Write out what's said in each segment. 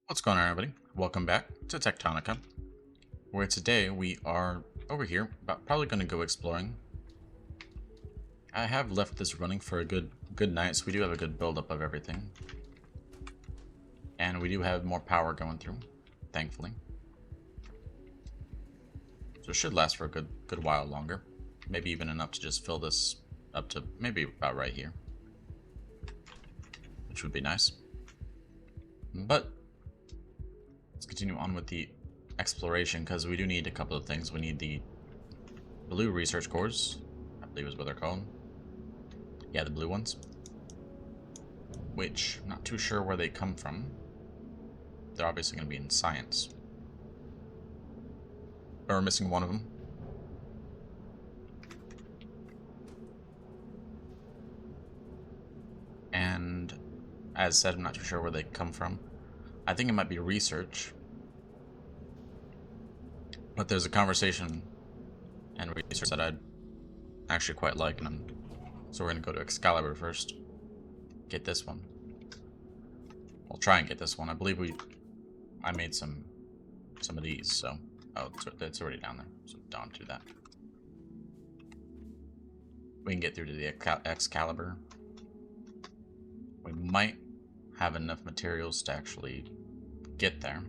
What's going on, everybody? Welcome back to Techtonica, where today we are over here, probably going to go exploring. I have left this running for a good night, so we do have a good buildup of everything. And we do have more power going through, thankfully. So it should last for a good while longer. Maybe even enough to just fill this up to maybe about right here. Which would be nice. But let's continue on with the exploration, because we do need a couple of things. We need the blue research cores, I believe is what they're called. Yeah, the blue ones. Which, I'm not too sure where they come from. They're obviously going to be in science. But we're missing one of them. And, as said, I'm not too sure where they come from. I think it might be research. But there's a conversation and research that I'd actually quite like, so we're going to go to Excalibur first. Get this one. We'll try and get this one. I believe I made some of these, so... Oh, it's already down there, so don't do that. We can get through to the Excalibur. We might have enough materials to actually get there.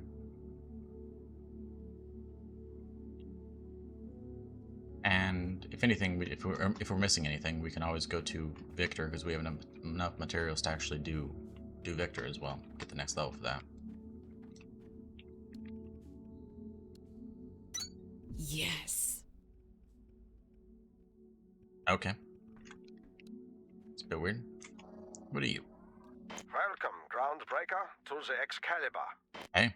And if anything, if we're missing anything, we can always go to Victor, because we have enough materials to actually do Victor as well. Get the next level for that. Yes. Okay. It's a bit weird. What are you? Welcome, Groundbreaker, to the Excalibur. Hey.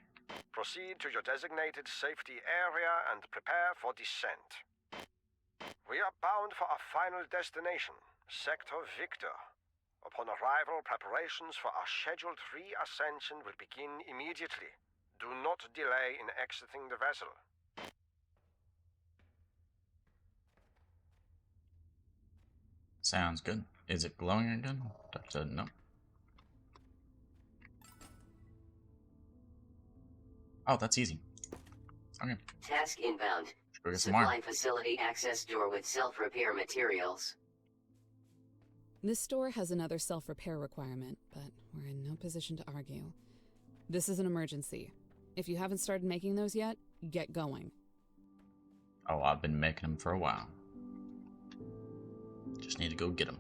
Proceed to your designated safety area and prepare for descent. We are bound for our final destination, Sector Victor. Upon arrival, preparations for our scheduled re-ascension will begin immediately. Do not delay in exiting the vessel. Sounds good. Is it glowing again? No. Oh, that's easy. Okay. Task inbound. Go get some more. Supply facility access door with self-repair materials. This store has another self-repair requirement, but we're in no position to argue. This is an emergency. If you haven't started making those yet, get going. Oh, I've been making them for a while. Just need to go get them.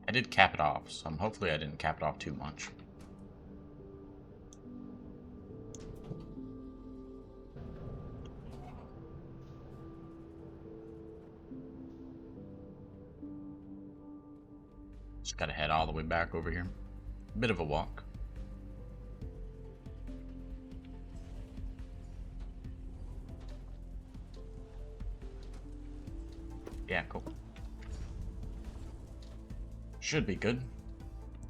I did cap it off, so hopefully I didn't cap it off too much. Just gotta head all the way back over here. Bit of a walk. Yeah, cool. Should be good.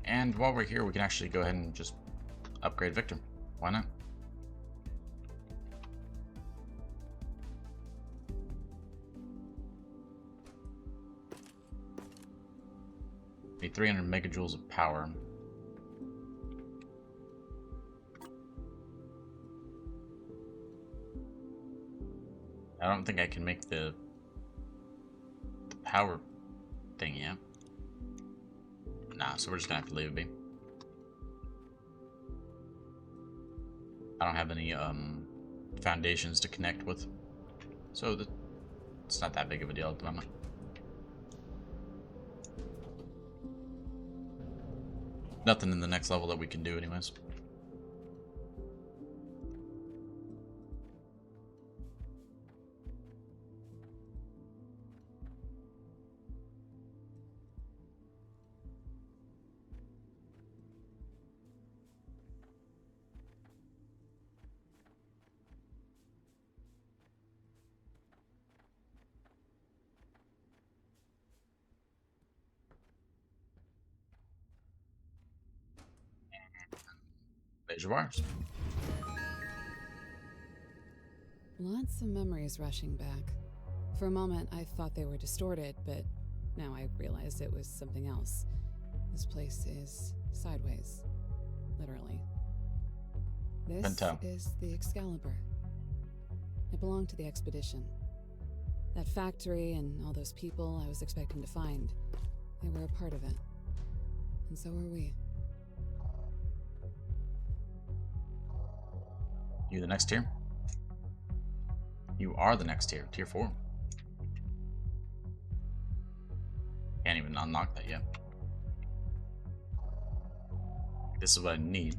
And while we're here, we can actually go ahead and just upgrade Victor. Why not? Be 300 megajoules of power. I don't think I can make the power thing yet. Nah, so we're just gonna have to leave it be. I don't have any foundations to connect with, so it's not that big of a deal at the moment. Nothing in the next level that we can do anyways. There's your wires. Lots of memories rushing back. For a moment, I thought they were distorted, but Now I realize it was something else. This place is sideways. Literally. This Pinto. is the Excalibur. It belonged to the expedition. That factory and all those people I was expecting to find, they were a part of it. And so were we. You the next tier? You are the next tier. Tier 4. Can't even unlock that yet. This is what I need.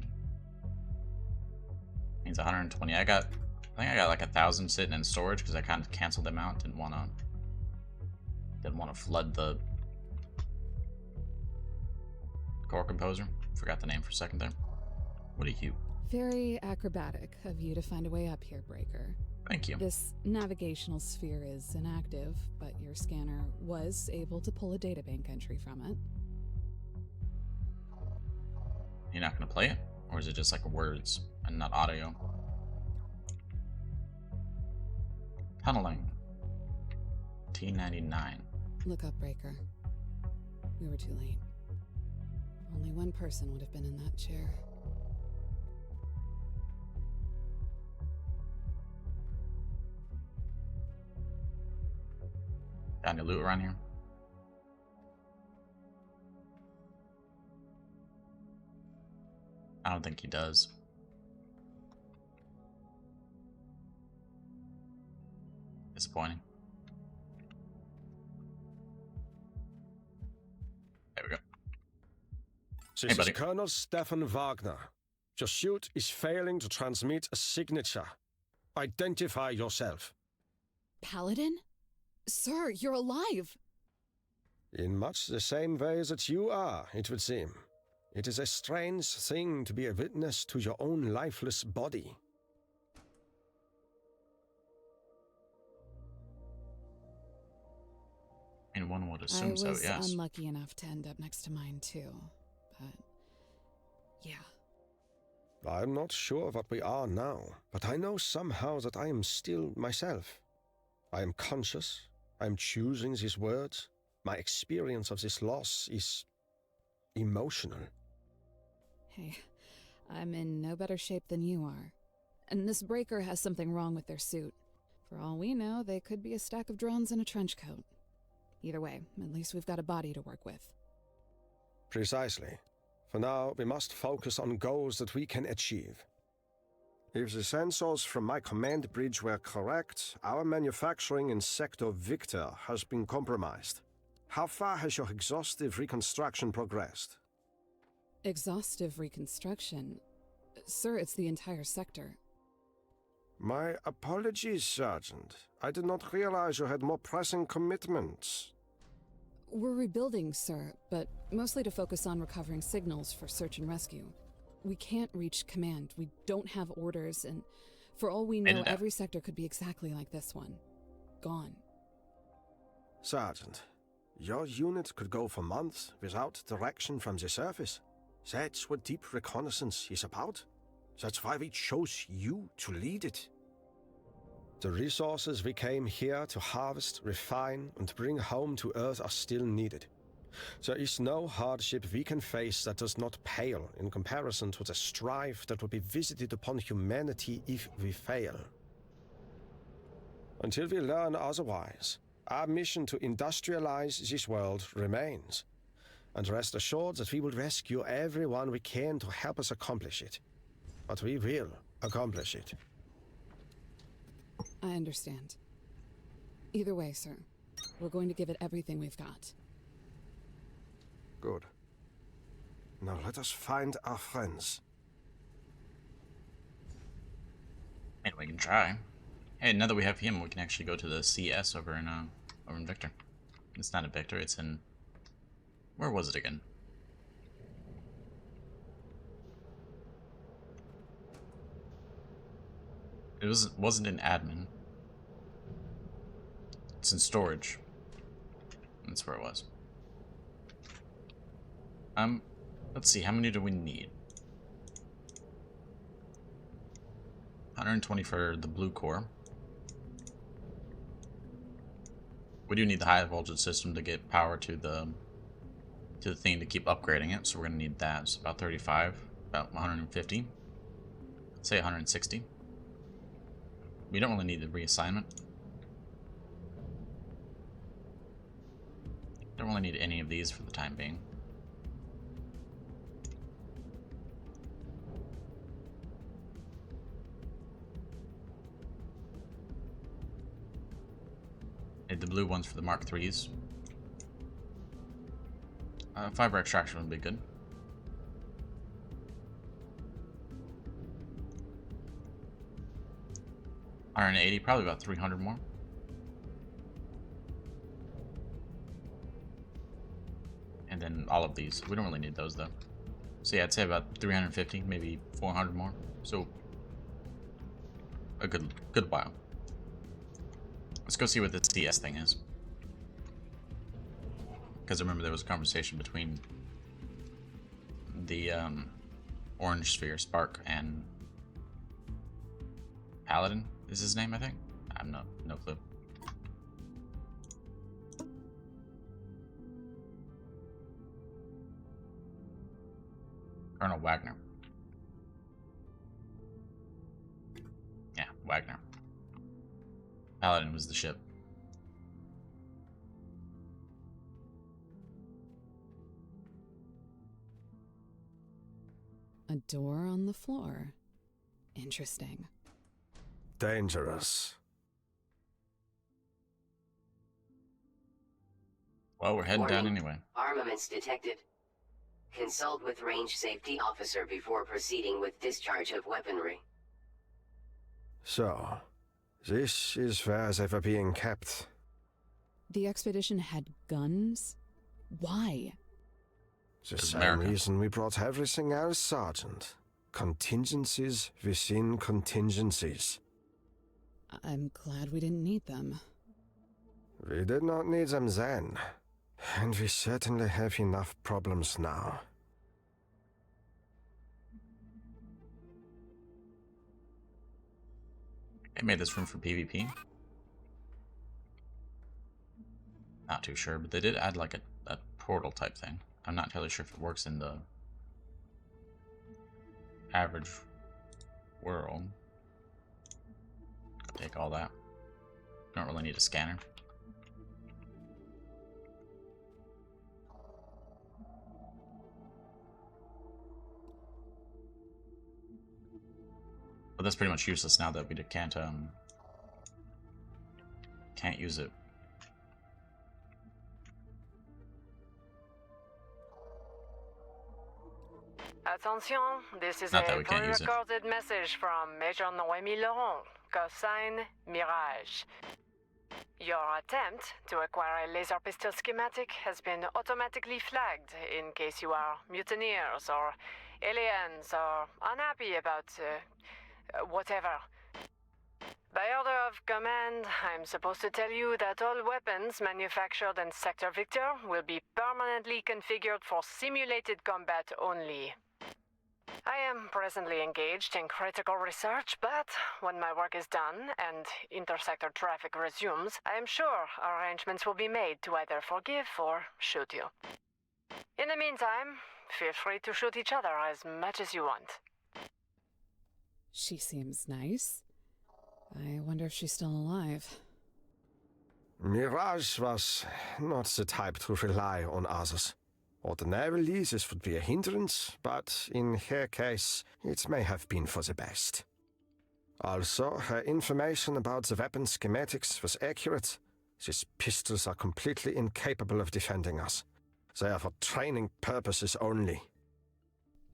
Means 120. I think I got like 1,000 sitting in storage because I kind of canceled them out. Didn't want to flood the core composer. Forgot the name for a second there. What are you? Very acrobatic of you to find a way up here, Breaker. Thank you. This navigational sphere is inactive, but your scanner was able to pull a databank entry from it. You're not gonna play it, or is it just like words and not audio? Tunneling. T99. Look up, Breaker. We were too late. Only one person would have been in that chair. Got any loot around here? I don't think he does. Disappointing. There we go. This buddy. is Colonel Stefan Wagner. Your suit is failing to transmit a signature. Identify yourself. Paladin? Sir, you're alive! In much the same way that you are, it would seem. It is a strange thing to be a witness to your own lifeless body. And one would assume so, yes. I was unlucky enough to end up next to mine too, but yeah. I'm not sure what we are now, but I know somehow that I am still myself. I am conscious. I am choosing these words. My experience of this loss is emotional. Hey, I'm in no better shape than you are. And this Breaker has something wrong with their suit. For all we know, they could be a stack of drones in a trench coat. Either way, at least we've got a body to work with. Precisely. For now, we must focus on goals that we can achieve. If the sensors from my command bridge were correct, our manufacturing in Sector Victor has been compromised. How far has your exhaustive reconstruction progressed? Exhaustive reconstruction? Sir, it's the entire sector. My apologies, Sergeant. I did not realize you had more pressing commitments. We're rebuilding, sir, but mostly to focus on recovering signals for search and rescue. We can't reach command, we don't have orders, and for all we know, every sector could be exactly like this one. Gone. Sergeant, your unit could go for months without direction from the surface. That's what deep reconnaissance is about. That's why we chose you to lead it. The resources we came here to harvest, refine, and bring home to Earth are still needed. There is no hardship we can face that does not pale in comparison to the strife that will be visited upon humanity if we fail. Until we learn otherwise, our mission to industrialize this world remains. And rest assured that we will rescue everyone we can to help us accomplish it. But we will accomplish it. I understand. Either way, sir, we're going to give it everything we've got. Good. Now let us find our friends. And we can try. Hey, now that we have him, we can actually go to the CS over in Victor. It's not in Victor, it's in... Where was it again? It wasn't in admin. It's in storage. That's where it was. Let's see, how many do we need? 120 for the blue core. We do need the high voltage system to get power to the thing to keep upgrading it, so we're gonna need that. It's about 35, about 150. Say 160. We don't really need the reassignment. Don't really need any of these for the time being. Need the blue ones for the Mark IIIs. Fiber extraction would be good. Iron 80, probably about 300 more. And then all of these. We don't really need those though. So yeah, I'd say about 350, maybe 400 more. So a good while. Let's go see what this CS thing is. Because I remember there was a conversation between the Orange Sphere, Spark, and Paladin is his name, I think. I have no clue. Colonel Wagner. Yeah, Wagner. Paladin was the ship. A door on the floor. Interesting. Dangerous. Well, we're heading down Warning. anyway. Armaments detected. Consult with range safety officer before proceeding with discharge of weaponry. So, this is where they were being kept. The expedition had guns? Why? The It's same America. reason we brought everything else, Sergeant. Contingencies within contingencies. I'm glad we didn't need them. We did not need them then. And we certainly have enough problems now. They made this room for PvP. Not too sure, but they did add like a portal type thing. I'm not entirely sure if it works in the average world. Take all that. Don't really need a scanner. But that's pretty much useless now that we can't use it. Attention, this is Not that a we can't use it. pre-recorded message from Major Noémie Laurent, cosign Mirage. Your attempt to acquire a laser pistol schematic has been automatically flagged in case you are mutineers or aliens or unhappy about whatever. By order of command, I'm supposed to tell you that all weapons manufactured in Sector Victor will be permanently configured for simulated combat only. I am presently engaged in critical research, but when my work is done and intersector traffic resumes, I am sure arrangements will be made to either forgive or shoot you. In the meantime, feel free to shoot each other as much as you want. She seems nice. I wonder if she's still alive. Mirage was not the type to rely on others. Ordinarily, this would be a hindrance, but in her case, it may have been for the best. Also, her information about the weapon schematics was accurate. These pistols are completely incapable of defending us. They are for training purposes only.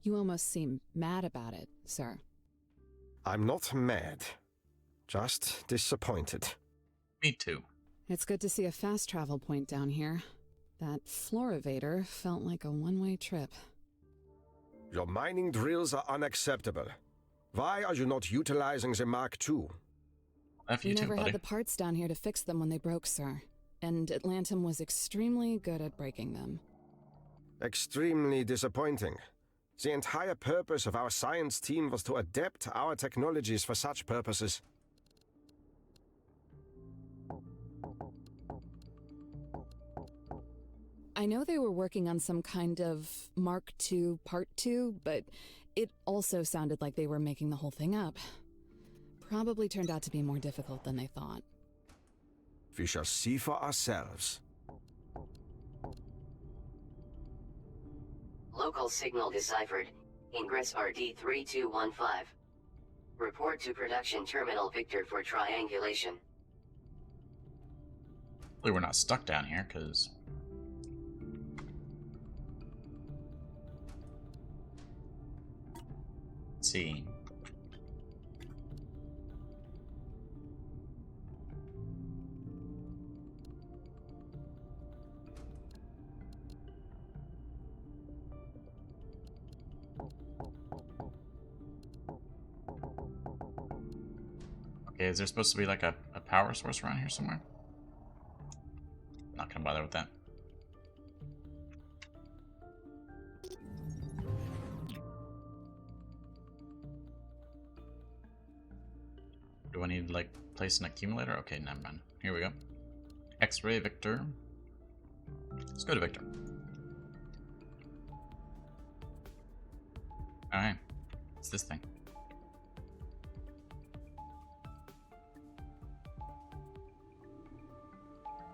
You almost seem mad about it, sir. I'm not mad, just disappointed. Me too. It's good to see a fast travel point down here. That floor evader felt like a one-way trip. Your mining drills are unacceptable. Why are you not utilizing the Mark II? F We you too, never buddy. had the parts down here to fix them when they broke, sir. And Atlantum was extremely good at breaking them. Extremely disappointing. The entire purpose of our science team was to adapt our technologies for such purposes. I know they were working on some kind of Mark II Part 2, but it also sounded like they were making the whole thing up. Probably turned out to be more difficult than they thought. We shall see for ourselves. Local signal deciphered. Ingress RD3215. Report to production terminal Victor for triangulation. Hopefully we're not stuck down here, because... Let's see. Okay, is there supposed to be like a power source around here somewhere? Not gonna bother with that. Do I need to like place an accumulator? Okay, never mind. Here we go. X-ray Victor. Let's go to Victor. Alright. What's this thing?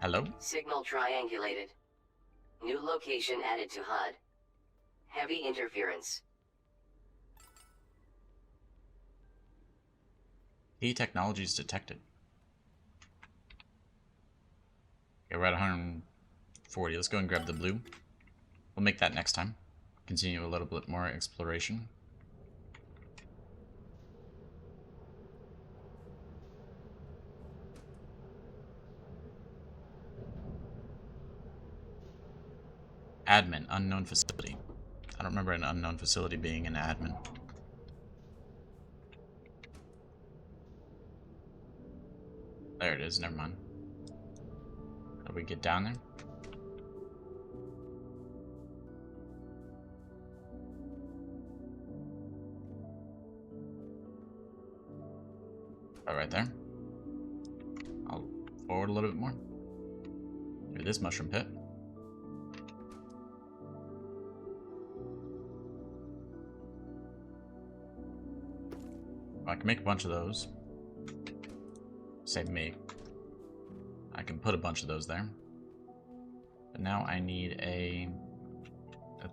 Hello? Signal triangulated. New location added to HUD. Heavy interference. Key technologies detected. Okay, we're at 140. Let's go and grab the blue. We'll make that next time. Continue a little bit more exploration. Admin, unknown facility. I don't remember an unknown facility being an admin. There it is, never mind. How do we get down there? Right there. I'll forward a little bit more. Through this mushroom pit. I can make a bunch of those. Say make. I can put a bunch of those there. But now I need a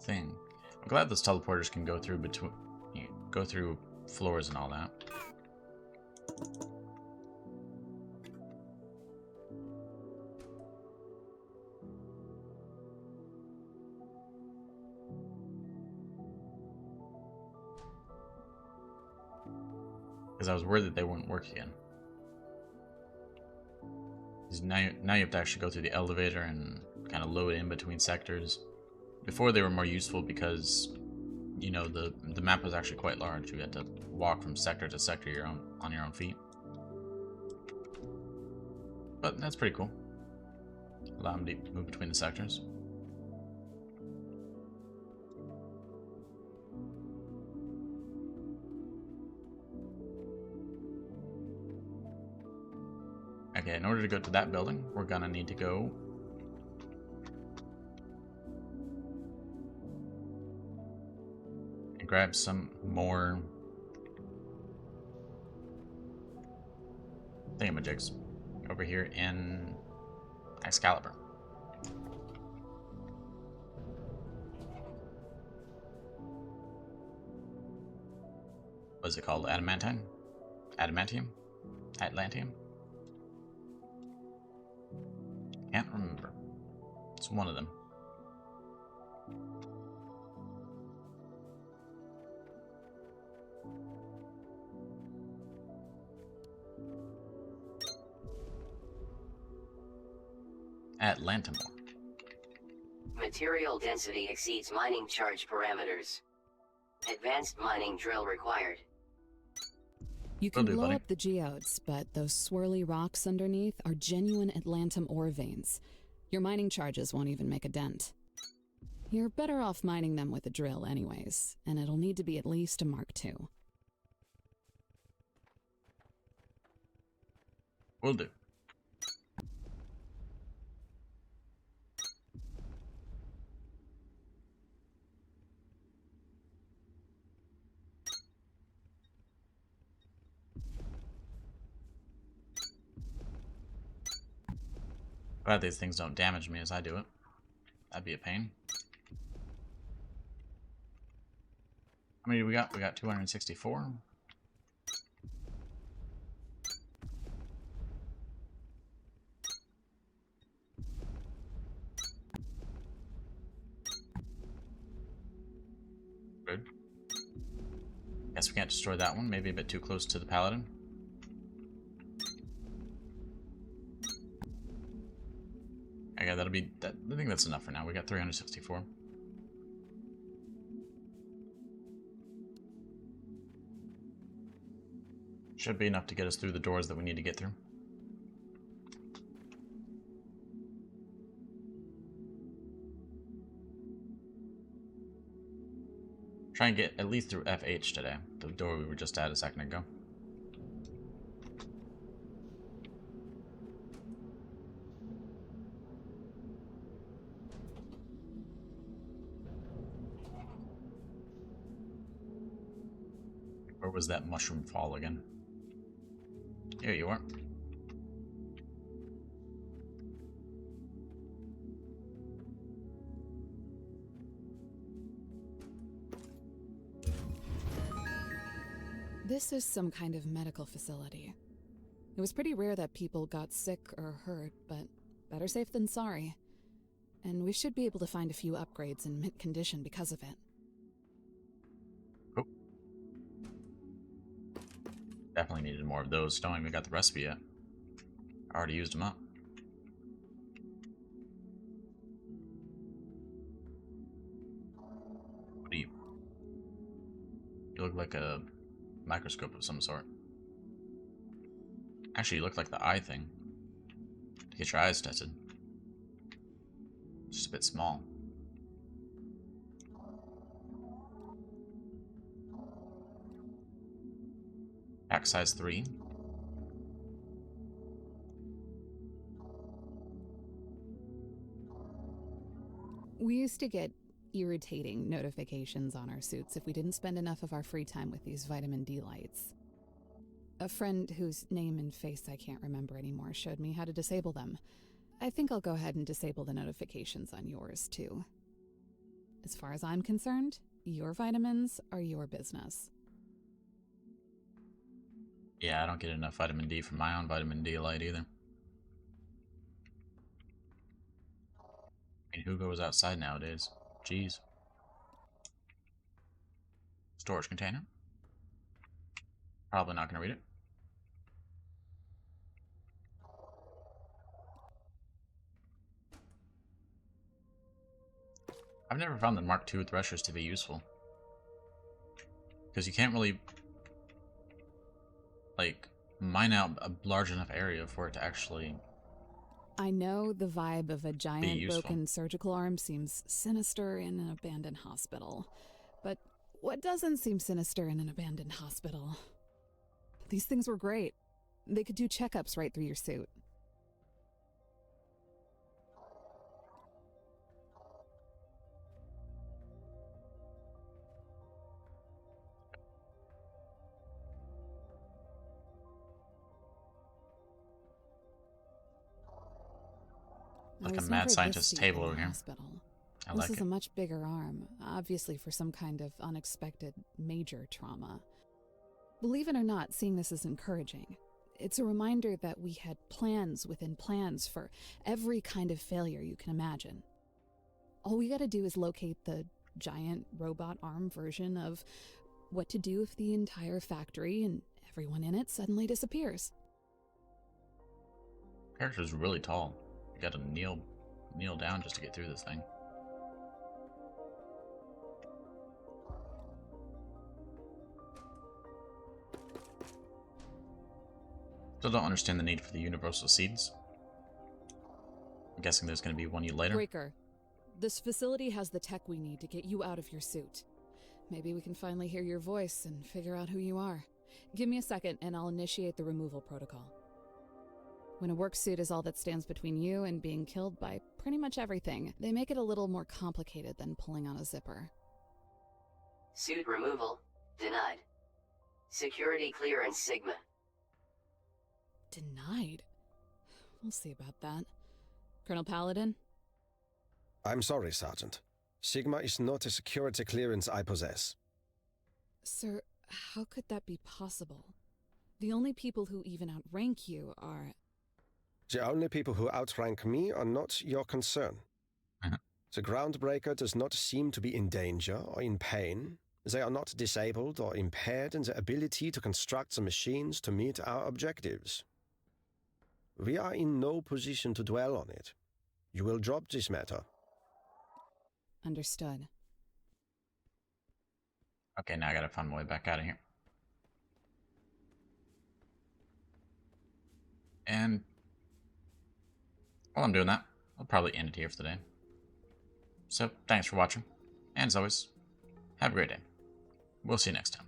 thing. I'm glad those teleporters can go through go through floors and all that. Because I was worried that they wouldn't work again. Now you have to actually go through the elevator and kind of load in between sectors. Before they were more useful because, you know, the map was actually quite large. You had to walk from sector to sector on your own feet. But that's pretty cool. Allow them to move between the sectors. Okay, in order to go to that building, we're gonna need to go and grab some more thingamajigs over here in Excalibur. What is it called? Adamantine? Adamantium? Atlantium? Can't remember. It's one of them. Atlantimore. Material density exceeds mining charge parameters. Advanced mining drill required. You can blow up the geodes, but those swirly rocks underneath are genuine Atlantum ore veins. Your mining charges won't even make a dent. You're better off mining them with a drill anyways, and it'll need to be at least a Mark II. Will do. Glad these things don't damage me as I do it. That'd be a pain. How many do we got? We got 264. Good. Guess we can't destroy that one. Maybe a bit too close to the paladin. Okay, that'll be that. I think that's enough for now. We got 364. Should be enough to get us through the doors that we need to get through. Try and get at least through FH today, the door we were just at a second ago. Where was that mushroom fall again? Here you are. This is some kind of medical facility. It was pretty rare that people got sick or hurt, but better safe than sorry. And we should be able to find a few upgrades in mint condition because of it. Oh. Definitely needed more of those. Don't even got the recipe yet. I already used them up. What do you... You look like a microscope of some sort. Actually, you look like the eye thing. To get your eyes tested. Just a bit small. Pack size 3. We used to get irritating notifications on our suits if we didn't spend enough of our free time with these vitamin D lights. A friend whose name and face I can't remember anymore showed me how to disable them. I think I'll go ahead and disable the notifications on yours, too. As far as I'm concerned, your vitamins are your business. Yeah, I don't get enough vitamin D from my own vitamin D light either. I mean, who goes outside nowadays? Jeez. Storage container. Probably not going to read it. I've never found the Mark II threshers to be useful. Because you can't really, like, mine out a large enough area for it to actually... I know the vibe of a giant broken surgical arm seems sinister in an abandoned hospital. But what doesn't seem sinister in an abandoned hospital? These things were great. They could do checkups right through your suit. Like a mad scientist table over here. I like it. This is a much bigger arm, obviously for some kind of unexpected major trauma. Believe it or not, seeing this is encouraging. It's a reminder that we had plans within plans for every kind of failure you can imagine. All we gotta do is locate the giant robot arm version of what to do if the entire factory and everyone in it suddenly disappears. Character's really tall. You gotta kneel down just to get through this thing. Still don't understand the need for the universal seeds. I'm guessing there's gonna be one later. Breaker, this facility has the tech we need to get you out of your suit. Maybe we can finally hear your voice and figure out who you are. Give me a second and I'll initiate the removal protocol. When a work suit is all that stands between you and being killed by pretty much everything, they make it a little more complicated than pulling on a zipper. Suit removal denied. Security clearance Sigma. Denied? We'll see about that. Colonel Paladin? I'm sorry, Sergeant. Sigma is not a security clearance I possess. Sir, how could that be possible? The only people who even outrank you are... The only people who outrank me are not your concern. The Groundbreaker does not seem to be in danger or in pain. They are not disabled or impaired in their ability to construct the machines to meet our objectives. We are in no position to dwell on it. You will drop this matter. Understood. Okay, now I gotta find my way back out of here. And while I'm doing that, I'll probably end it here for the day. So, thanks for watching, and as always, have a great day. We'll see you next time.